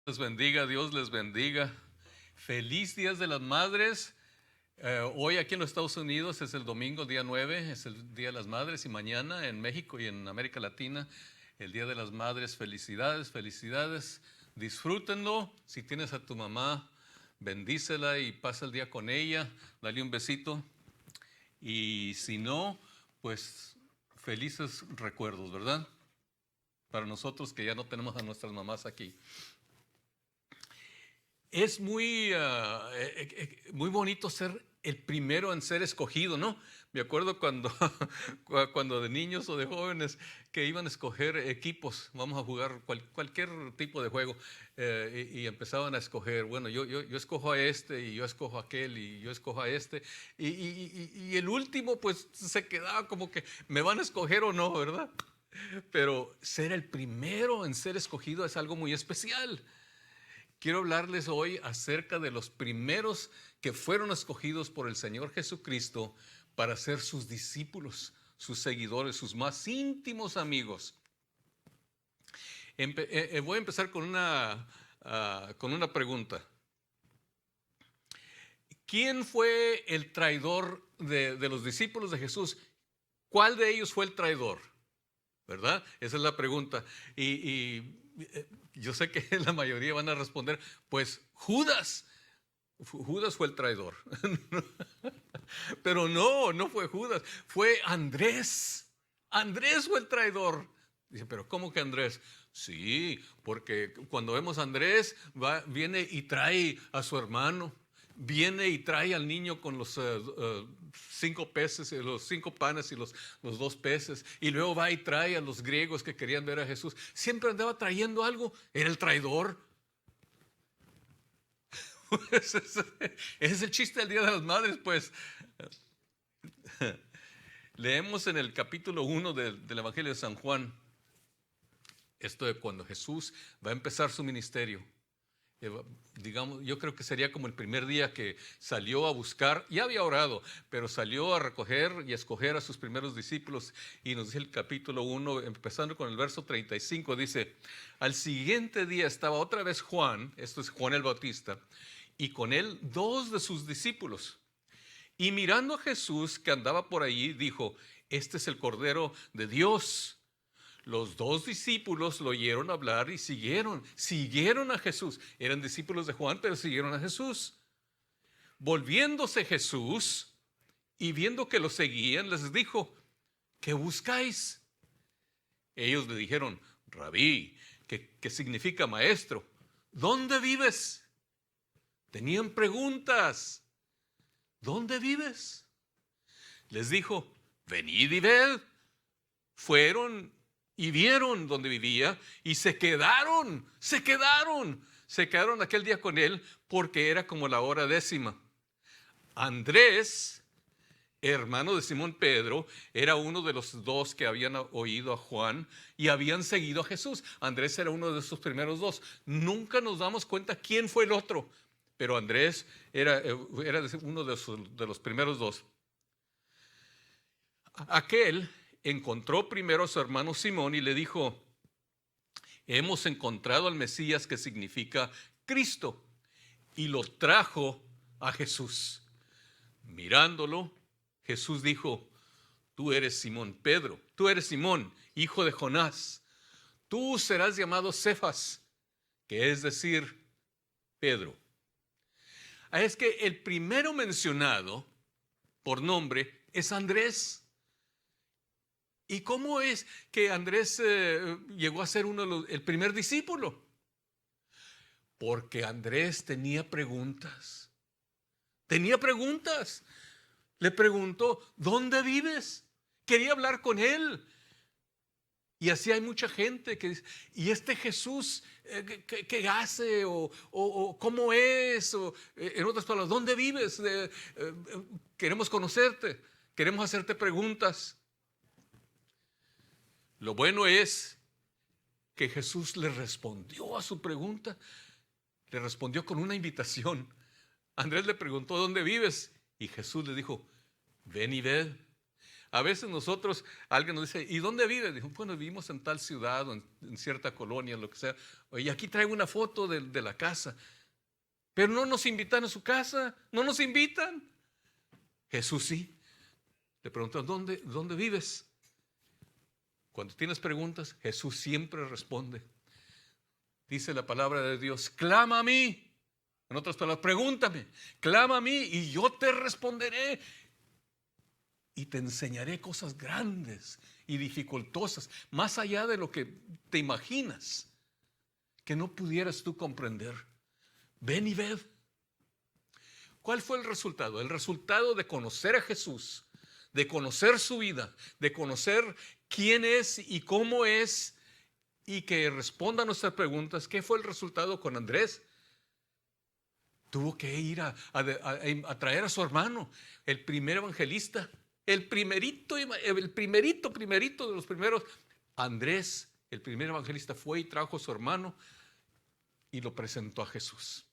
Les bendiga, Dios les bendiga. Feliz Día de las Madres. Hoy aquí en los Estados Unidos es el domingo, día 9, es el Día de las Madres, y mañana en México y en América Latina, el Día de las Madres. Felicidades, felicidades. Disfrútenlo. Si tienes a tu mamá, bendícela y pasa el día con ella. Dale un besito. Y si no, pues felices recuerdos, ¿verdad? Para nosotros que ya no tenemos a nuestras mamás aquí. Es muy bonito ser el primero en ser escogido, ¿no? Me acuerdo cuando, cuando de niños o de jóvenes que iban a escoger equipos, vamos a jugar cualquier tipo de juego, y empezaban a escoger, bueno, yo escojo a este, y yo escojo a aquel, y yo escojo a este, y el último pues se quedaba como que me van a escoger o no, ¿verdad? Pero ser el primero en ser escogido es algo muy especial. Quiero hablarles hoy acerca de los primeros que fueron escogidos por el Señor Jesucristo para ser sus discípulos, sus seguidores, sus más íntimos amigos. Voy a empezar con una pregunta. ¿Quién fue el traidor de los discípulos de Jesús? ¿Cuál de ellos fue el traidor? ¿Verdad? Esa es la pregunta. Yo sé que la mayoría van a responder, pues Judas. Judas fue el traidor. Pero no fue Judas, fue Andrés. Andrés fue el traidor. Dice, pero ¿cómo que Andrés? Sí, porque cuando vemos a Andrés, viene y trae a su hermano. Viene y trae al niño con los 5 peces, los 5 panes y los 2 peces. Y luego va y trae a los griegos que querían ver a Jesús. Siempre andaba trayendo algo. Era el traidor. Ese es el chiste del Día de las Madres, pues. Leemos en el capítulo 1 del Evangelio de San Juan, esto de cuando Jesús va a empezar su ministerio. Digamos, yo creo que sería como el primer día que salió a buscar, ya había orado, pero salió a recoger y a escoger a sus primeros discípulos. Y nos dice el capítulo 1, empezando con el verso 35, dice, al siguiente día estaba otra vez Juan, esto es Juan el Bautista, y con él 2 de sus discípulos. Y mirando a Jesús que andaba por allí, dijo, este es el Cordero de Dios. Los 2 discípulos lo oyeron hablar y siguieron a Jesús. Eran discípulos de Juan, pero siguieron a Jesús. Volviéndose Jesús y viendo que lo seguían, les dijo, ¿qué buscáis? Ellos le dijeron, Rabí, que significa maestro, ¿dónde vives? Tenían preguntas. ¿Dónde vives? Les dijo, venid y ved. Fueron y vieron dónde vivía y se quedaron aquel día con él porque era como la hora 10. Andrés, hermano de Simón Pedro, era uno de los 2 que habían oído a Juan y habían seguido a Jesús. Andrés era uno de esos primeros 2. Nunca nos damos cuenta quién fue el otro, pero Andrés era uno de los primeros 2. Aquel encontró primero a su hermano Simón y le dijo, hemos encontrado al Mesías, que significa Cristo, y lo trajo a Jesús. Mirándolo, Jesús dijo, tú eres Simón Pedro, tú eres Simón, hijo de Jonás, tú serás llamado Cefas, que es decir, Pedro. Es que el primero mencionado por nombre es Andrés. ¿Y cómo es que Andrés llegó a ser el primer discípulo? Porque Andrés tenía preguntas. Tenía preguntas. Le preguntó, ¿dónde vives? Quería hablar con él. Y así hay mucha gente que dice, ¿y este Jesús qué hace? O ¿cómo es? O, en otras palabras, ¿dónde vives? Queremos conocerte, queremos hacerte preguntas. Lo bueno es que Jesús le respondió a su pregunta, le respondió con una invitación. Andrés le preguntó, ¿dónde vives? Y Jesús le dijo, ven y ved. A veces nosotros, alguien nos dice, ¿y dónde vives? Dijo, bueno, vivimos en tal ciudad o en cierta colonia, lo que sea. Oye, aquí traigo una foto de la casa. Pero no nos invitan a su casa, no nos invitan. Jesús sí. Le preguntan, ¿dónde vives? Cuando tienes preguntas, Jesús siempre responde. Dice la palabra de Dios, clama a mí. En otras palabras, pregúntame, clama a mí y yo te responderé. Y te enseñaré cosas grandes y dificultosas, más allá de lo que te imaginas, que no pudieras tú comprender. Ven y ved. ¿Cuál fue el resultado? El resultado de conocer a Jesús, de conocer su vida, de conocer quién es y cómo es, y que responda a nuestras preguntas. ¿Qué fue el resultado con Andrés? Tuvo que ir a traer a su hermano, el primer evangelista, el primerito de los primeros. Andrés, el primer evangelista, fue y trajo a su hermano y lo presentó a Jesús.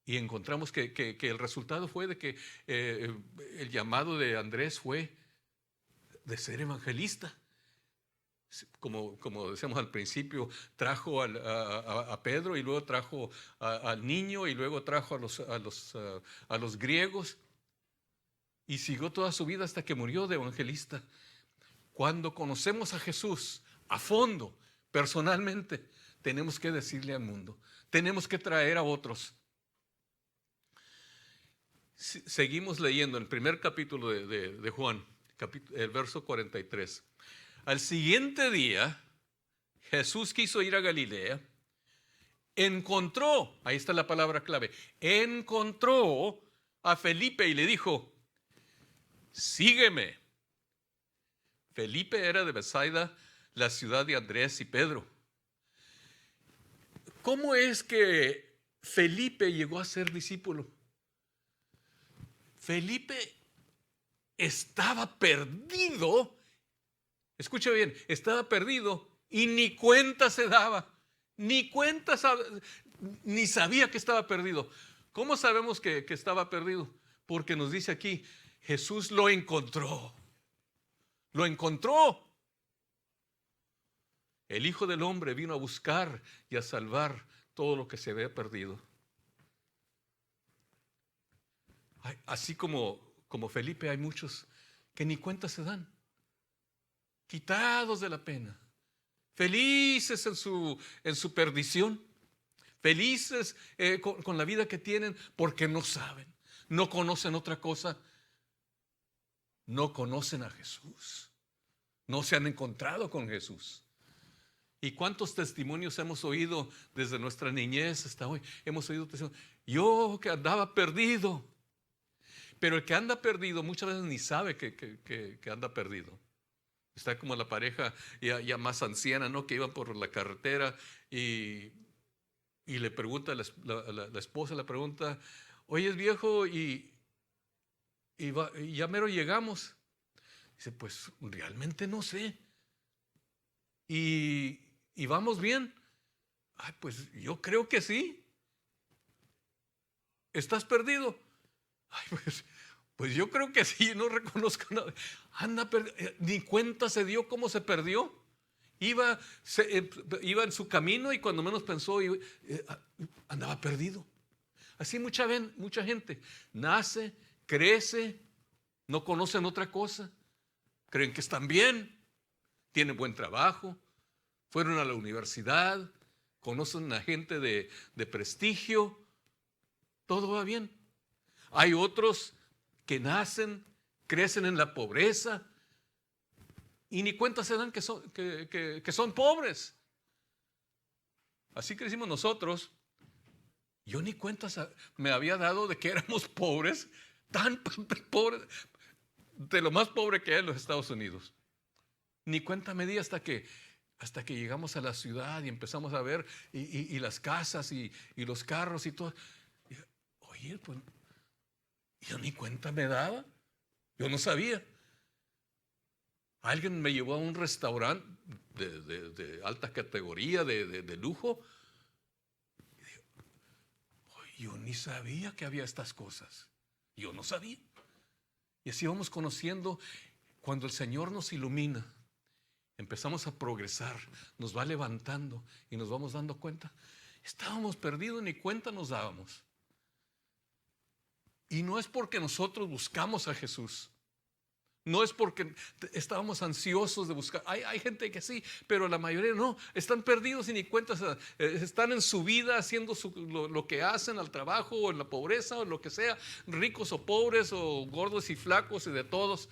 Y encontramos que el resultado fue de que el llamado de Andrés fue de ser evangelista. Como decíamos al principio, trajo a Pedro y luego trajo al niño y luego trajo a los griegos y siguió toda su vida hasta que murió de evangelista. Cuando conocemos a Jesús a fondo, personalmente, tenemos que decirle al mundo, tenemos que traer a otros. Seguimos leyendo el primer capítulo de Juan, el verso 43. Al siguiente día, Jesús quiso ir a Galilea, encontró, ahí está la palabra clave, encontró a Felipe y le dijo, sígueme. Felipe era de Betsaida, la ciudad de Andrés y Pedro. ¿Cómo es que Felipe llegó a ser discípulo? Felipe estaba perdido. Escuche bien, estaba perdido y ni cuenta se daba, ni sabía que estaba perdido. ¿Cómo sabemos que estaba perdido? Porque nos dice aquí, Jesús lo encontró. Lo encontró. El Hijo del Hombre vino a buscar y a salvar todo lo que se había perdido. Así como Felipe, hay muchos que ni cuenta se dan. Quitados de la pena, felices en su perdición, felices con la vida que tienen porque no saben, no conocen otra cosa, no conocen a Jesús, no se han encontrado con Jesús. ¿Y cuántos testimonios hemos oído desde nuestra niñez hasta hoy? Hemos oído testimonios, yo que andaba perdido, pero el que anda perdido muchas veces ni sabe que anda perdido. Está como la pareja ya más anciana, ¿no? Que iban por la carretera y le pregunta, la esposa le pregunta, oye, es viejo y ya mero llegamos. Dice, pues realmente no sé. ¿Y vamos bien? Ay, pues yo creo que sí. ¿Estás perdido? Ay, pues yo creo que sí, no reconozco nada. Anda, ni cuenta se dio cómo se perdió. Iba en su camino y cuando menos pensó, andaba perdido. Así mucha gente nace, crece, no conocen otra cosa, creen que están bien, tienen buen trabajo, fueron a la universidad, conocen a gente de prestigio, todo va bien. Hay otros que nacen, crecen en la pobreza y ni cuenta se dan que son pobres. Así crecimos nosotros. Yo ni cuenta me había dado de que éramos pobres, tan pobres, de lo más pobre que hay en los Estados Unidos. Ni cuenta me di hasta que llegamos a la ciudad y empezamos a ver y las casas y los carros y todo. Y, oye, pues yo ni cuenta me daba, yo no sabía. Alguien me llevó a un restaurante de alta categoría, de lujo. Y digo, yo ni sabía que había estas cosas. Yo no sabía. Y así vamos conociendo. Cuando el Señor nos ilumina, empezamos a progresar, nos va levantando y nos vamos dando cuenta. Estábamos perdidos, ni cuenta nos dábamos. Y no es porque nosotros buscamos a Jesús. No es porque estábamos ansiosos de buscar. Hay gente que sí, pero la mayoría no. Están perdidos y ni cuentas. Están en su vida haciendo lo que hacen al trabajo o en la pobreza o lo que sea. Ricos o pobres o gordos y flacos y de todos.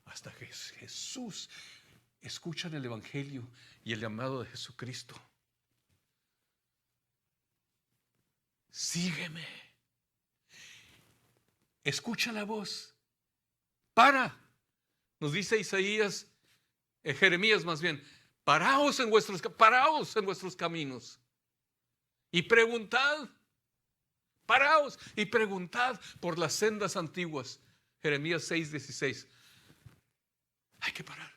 Hasta que Jesús escuchan el Evangelio y el llamado de Jesucristo. Sígueme. Escucha la voz. Para. Nos dice Isaías, Jeremías más bien, paraos en vuestros caminos y preguntad. Paraos y preguntad por las sendas antiguas. Jeremías 6:16. Hay que parar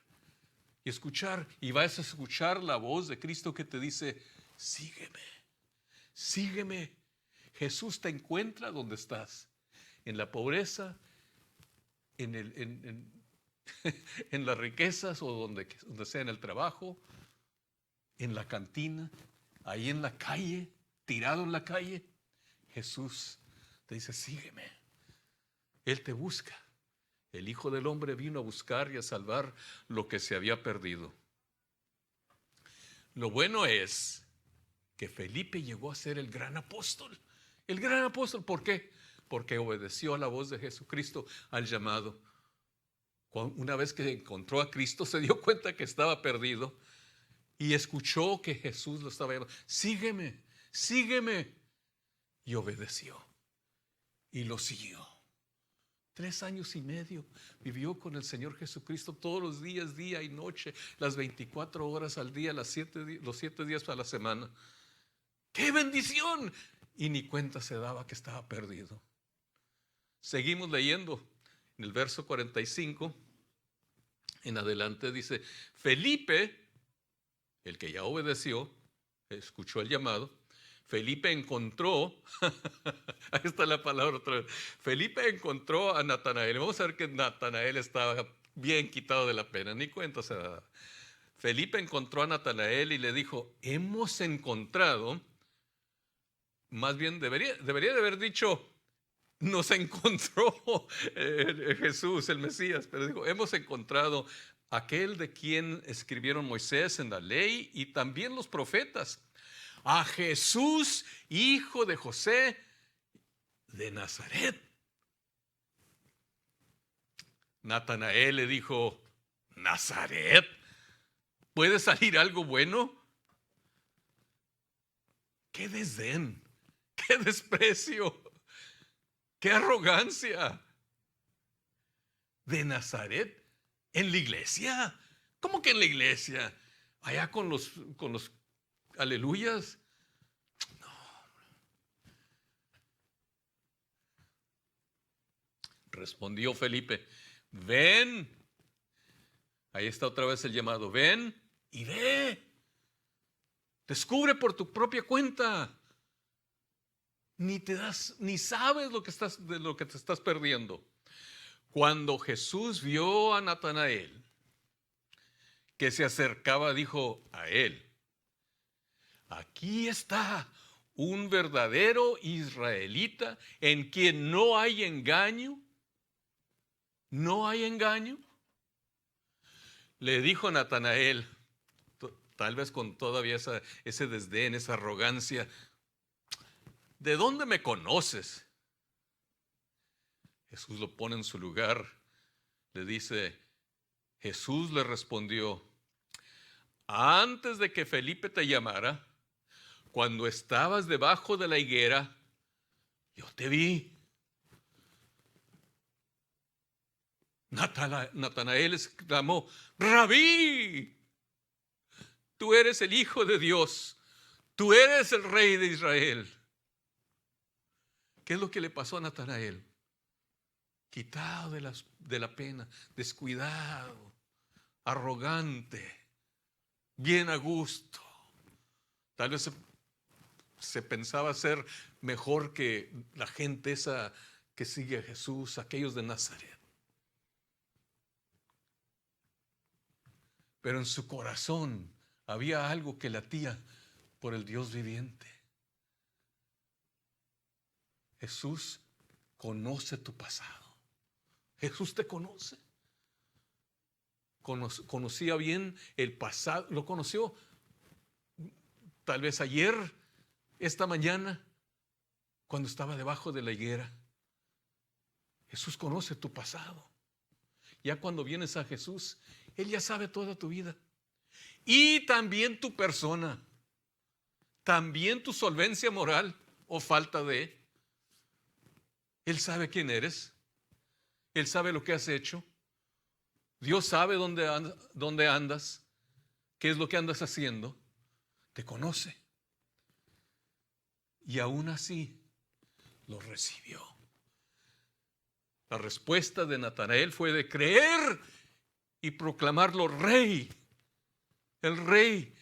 y escuchar, y vas a escuchar la voz de Cristo que te dice: sígueme, sígueme. Jesús te encuentra donde estás, en la pobreza, en las riquezas o donde sea, en el trabajo, en la cantina, ahí en la calle, tirado en la calle. Jesús te dice: sígueme. Él te busca. El Hijo del Hombre vino a buscar y a salvar lo que se había perdido. Lo bueno es que Felipe llegó a ser el gran apóstol. El gran apóstol, ¿por qué? Porque obedeció a la voz de Jesucristo, al llamado. Una vez que encontró a Cristo, se dio cuenta que estaba perdido y escuchó que Jesús lo estaba llamando: sígueme, sígueme. Y obedeció y lo siguió. 3 años y medio vivió con el Señor Jesucristo todos los días, día y noche, las 24 horas al día, los 7 días a la semana. ¡Qué bendición! Y ni cuenta se daba que estaba perdido. Seguimos leyendo en el verso 45 en adelante. Dice: Felipe, el que ya obedeció, escuchó el llamado. Felipe encontró, ahí está la palabra otra vez. Felipe encontró a Natanael. Vamos a ver que Natanael estaba bien quitado de la pena, ni cuenta se daba. Felipe encontró a Natanael y le dijo: hemos encontrado, más bien debería de haber dicho: nos encontró Jesús, el Mesías, pero dijo: hemos encontrado aquel de quien escribieron Moisés en la ley y también los profetas, a Jesús, hijo de José de Nazaret. Natanael le dijo: ¿Nazaret? ¿Puede salir algo bueno? ¡Qué desdén! ¡Qué desprecio! ¡Qué arrogancia! ¿De Nazaret? ¿En la iglesia? ¿Cómo que en la iglesia? Allá con los aleluyas. No. Respondió Felipe: ven. Ahí está otra vez el llamado: ven y ve. Descubre por tu propia cuenta. Ni sabes de lo que te estás perdiendo. Cuando Jesús vio a Natanael que se acercaba, dijo a él: aquí está un verdadero israelita en quien no hay engaño. ¿No hay engaño? Le dijo Natanael, tal vez con todavía ese desdén, esa arrogancia: ¿de dónde me conoces? Jesús lo pone en su lugar. Le dice: Jesús le respondió: antes de que Felipe te llamara, cuando estabas debajo de la higuera, yo te vi. Natanael exclamó: Rabí, tú eres el Hijo de Dios, tú eres el Rey de Israel. ¿Qué es lo que le pasó a Natanael? Quitado de la pena, descuidado, arrogante, bien a gusto. Tal vez se pensaba ser mejor que la gente esa que sigue a Jesús, aquellos de Nazaret. Pero en su corazón había algo que latía por el Dios viviente. Jesús conoce tu pasado. Jesús te conoce. Conocía bien el pasado. Lo conoció tal vez ayer, esta mañana, cuando estaba debajo de la higuera. Jesús conoce tu pasado. Ya cuando vienes a Jesús, Él ya sabe toda tu vida. Y también tu persona. También tu solvencia moral o falta de. Él sabe quién eres. Él sabe lo que has hecho. Dios sabe dónde andas, qué es lo que andas haciendo. Te conoce. Y aún así lo recibió. La respuesta de Natanael fue de creer y proclamarlo rey, el rey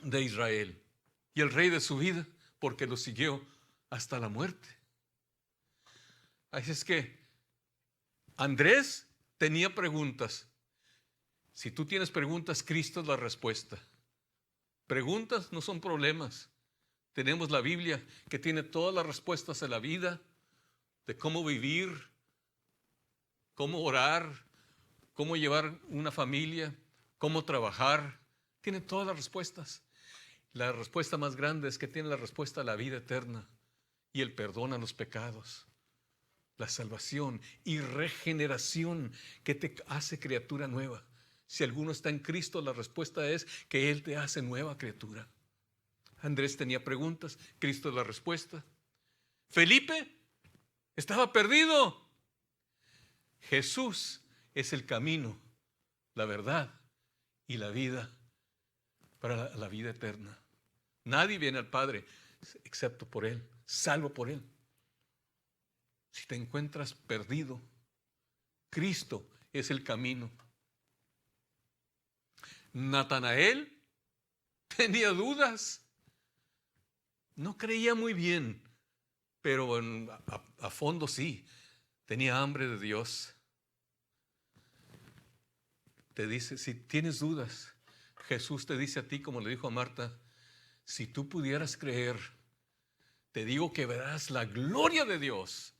de Israel y el rey de su vida, porque lo siguió hasta la muerte. Así es que Andrés tenía preguntas. Si tú tienes preguntas, Cristo es la respuesta. Preguntas no son problemas. Tenemos la Biblia que tiene todas las respuestas a la vida, de cómo vivir, cómo orar, cómo llevar una familia, cómo trabajar. Tiene todas las respuestas. La respuesta más grande es que tiene la respuesta a la vida eterna y el perdón a los pecados, la salvación y regeneración que te hace criatura nueva. Si alguno está en Cristo, la respuesta es que Él te hace nueva criatura. Andrés tenía preguntas, Cristo es la respuesta. Felipe estaba perdido. Jesús es el camino, la verdad y la vida para la vida eterna. Nadie viene al Padre excepto por Él, salvo por Él. Si te encuentras perdido, Cristo es el camino. Natanael tenía dudas. No creía muy bien, pero a fondo sí. Tenía hambre de Dios. Te dice, si tienes dudas, Jesús te dice a ti, como le dijo a Marta, si tú pudieras creer, te digo que verás la gloria de Dios.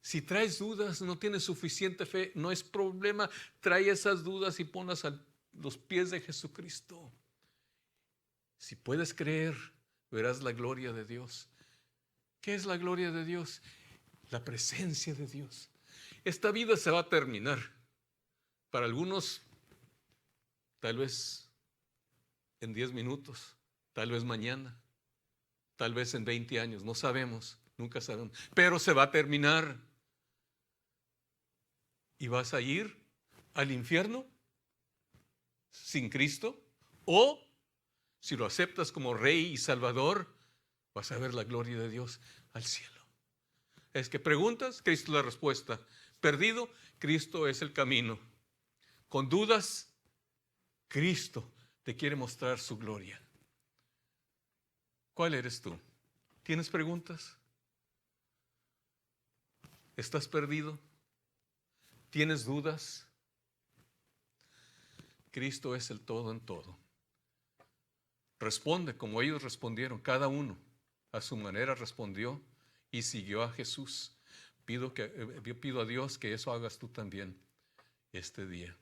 Si traes dudas, no tienes suficiente fe, no es problema. Trae esas dudas y ponlas a los pies de Jesucristo. Si puedes creer, verás la gloria de Dios. ¿Qué es la gloria de Dios? La presencia de Dios. Esta vida se va a terminar. Para algunos, tal vez en 10 minutos, tal vez mañana, tal vez en 20 años, no sabemos, nunca sabemos. Pero se va a terminar. ¿Y vas a ir al infierno sin Cristo? O si lo aceptas como Rey y Salvador, vas a ver la gloria de Dios al cielo. Es que preguntas, Cristo es la respuesta. Perdido, Cristo es el camino. Con dudas, Cristo te quiere mostrar su gloria. ¿Cuál eres tú? ¿Tienes preguntas? ¿Estás perdido? ¿Tienes dudas? Cristo es el todo en todo. Responde como ellos respondieron, cada uno a su manera respondió y siguió a Jesús. Pido a Dios que eso hagas tú también este día.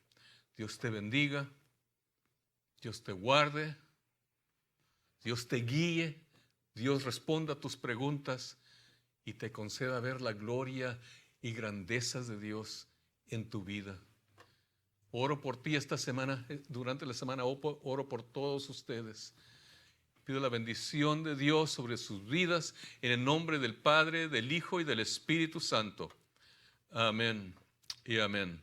Dios te bendiga, Dios te guarde, Dios te guíe, Dios responda a tus preguntas y te conceda ver la gloria y grandezas de Dios en tu vida. Oro por ti esta semana, durante la semana oro por todos ustedes. Pido la bendición de Dios sobre sus vidas en el nombre del Padre, del Hijo y del Espíritu Santo. Amén y amén.